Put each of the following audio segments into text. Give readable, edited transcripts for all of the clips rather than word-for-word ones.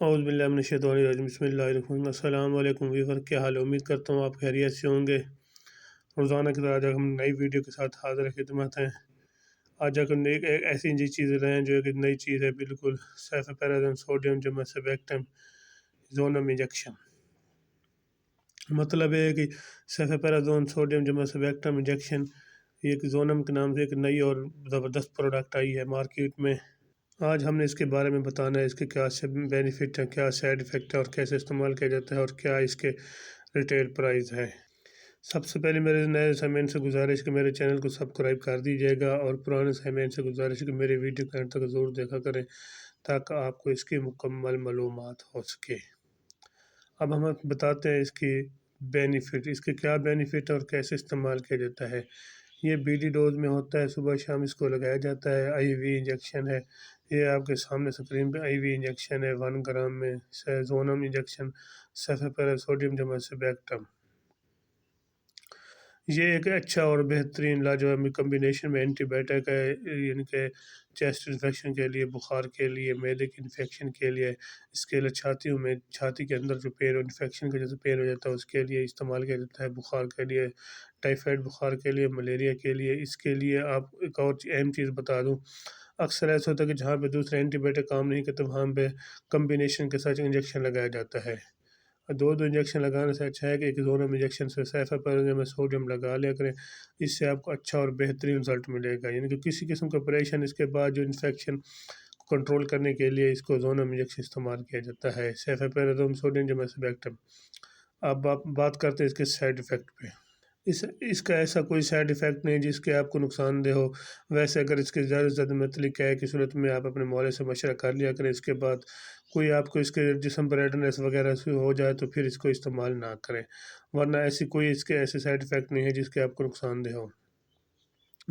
اعوذ باللہ من الشیطان الرجیم بسم اللہ الرحمن الرحیم۔ السلام علیکم ویور، کیا حال ہے؟ امید کرتا ہوں آپ خیریت سے ہوں گے۔ روزانہ کی طرح آج ہم نئی ویڈیو کے ساتھ حاضر خدمت ہیں۔ آج ہم ایک ایسی نئی چیز لائے ہیں جو ایک نئی چیز ہے بالکل، سیفاپیرازون سوڈیم جمع سبیکٹم زونم انجیکشن۔ مطلب یہ ہے کہ سیفاپیرازون سوڈیم جمع سبیکٹم انجیکشن ایک زونم کے نام سے ایک نئی اور زبردست پروڈکٹ آئی ہے مارکیٹ میں۔ آج ہم نے اس کے بارے میں بتانا ہے، اس کے کیا بینیفٹ ہیں، کیا سائیڈ ایفیکٹ ہے اور کیسے استعمال کیا جاتا ہے اور کیا اس کے ریٹیل پرائز ہے۔ سب سے پہلے میرے نئے سامعین سے گزارش کہ میرے چینل کو سبسکرائب کر دیجیے گا، اور پرانے سامعین سے گزارش کہ میرے ویڈیو کے اینڈ تک ضرور دیکھا کریں تاکہ آپ کو اس کی مکمل معلومات ہو سکے۔ اب ہم بتاتے ہیں اس کی بینیفٹ، اس کے کیا بینیفٹ اور کیسے استعمال کیا جاتا ہے۔ یہ بی ڈی ڈوز میں ہوتا ہے، صبح شام اس کو لگایا جاتا ہے۔ آئی وی انجیکشن ہے، یہ آپ کے سامنے سکرین پہ آئی وی انجیکشن ہے 1 گرام میں زونم انجیکشن سیفاپیرازون جمع سبیکٹم۔ یہ ایک اچھا اور بہترین لاجواب کمبینیشن میں اینٹی بائیوٹک ہے، یعنی کہ چیسٹ انفیکشن کے لیے، بخار کے لیے، معدے کی انفیکشن کے لیے، اس کے لیے چھاتی کے اندر جو پین انفیکشن کی وجہ سے پین ہو جاتا ہے اس کے لیے استعمال کیا جاتا ہے، بخار کے لیے، ٹائیفائڈ بخار کے لیے، ملیریا کے لیے۔ اس کے لیے آپ ایک اور اہم چیز بتا دوں، اکثر ایسا ہوتا ہے کہ جہاں پہ دوسرے اینٹی بائیوٹک کام نہیں کرتے وہاں پہ کمبینیشن کے ساتھ انجیکشن لگایا جاتا ہے۔ دو انجیکشن لگانے سے اچھا ہے کہ ایک زونم انجیکشن سے سیفاپیرازون سوڈیم لگا لیا کریں، اس سے آپ کو اچھا اور بہترین رزلٹ ملے گا۔ یعنی کہ کسی قسم کا آپریشن اس کے بعد جو انفیکشن کو کنٹرول کرنے کے لیے اس کو زونم انجیکشن استعمال کیا جاتا ہے، سیفاپیرازون سوڈیم جمع سبیکٹم۔ اب آپ بات کرتے ہیں اس کے سائیڈ ایفیکٹ پہ۔ اس کا ایسا کوئی سائیڈ ایفیکٹ نہیں جس کے آپ کو نقصان دہ ہو۔ ویسے اگر اس کے زیادہ متعلق ہے کہ صورت میں آپ اپنے مولے سے مشورہ کر لیا کریں، اس کے بعد کوئی آپ کو اس کے جسم پر ریڈنس وغیرہ سے ہو جائے تو پھر اس کو استعمال نہ کریں، ورنہ اس کے ایسے سائیڈ ایفیکٹ نہیں ہے جس کے آپ کو نقصان دہ ہو۔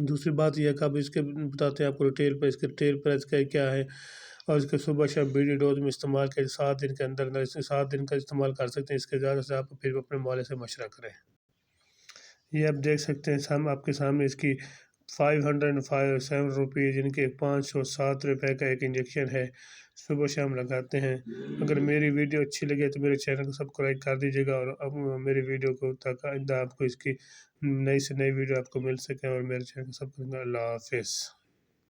دوسری بات یہ ہے کہ اب اس کے بتاتے ہیں آپ کو ریٹیل پر، اس کے ریٹیل پرائز کیا ہے، اور اس کے صبح شام بی ڈی ڈوز میں استعمال کے 7 دن کے اندر 7 دن کا استعمال کر سکتے ہیں۔ اس کے زیادہ سے آپ پھر اپنے مولے سے مشورہ کریں۔ یہ آپ دیکھ سکتے ہیں آپ کے سامنے اس کی 507 روپیز، یعنی کہ 507 روپے کا ایک انجیکشن ہے، صبح شام لگاتے ہیں۔ اگر میری ویڈیو اچھی لگے تو میرے چینل کو سبسکرائب کر دیجیے گا، اور اب میری ویڈیو کو تاکہ آئندہ آپ کو اس کی نئی سے نئی ویڈیو آپ کو مل سکے، اور میرے چینل کو سبسکرائب کریں۔ اللہ حافظ۔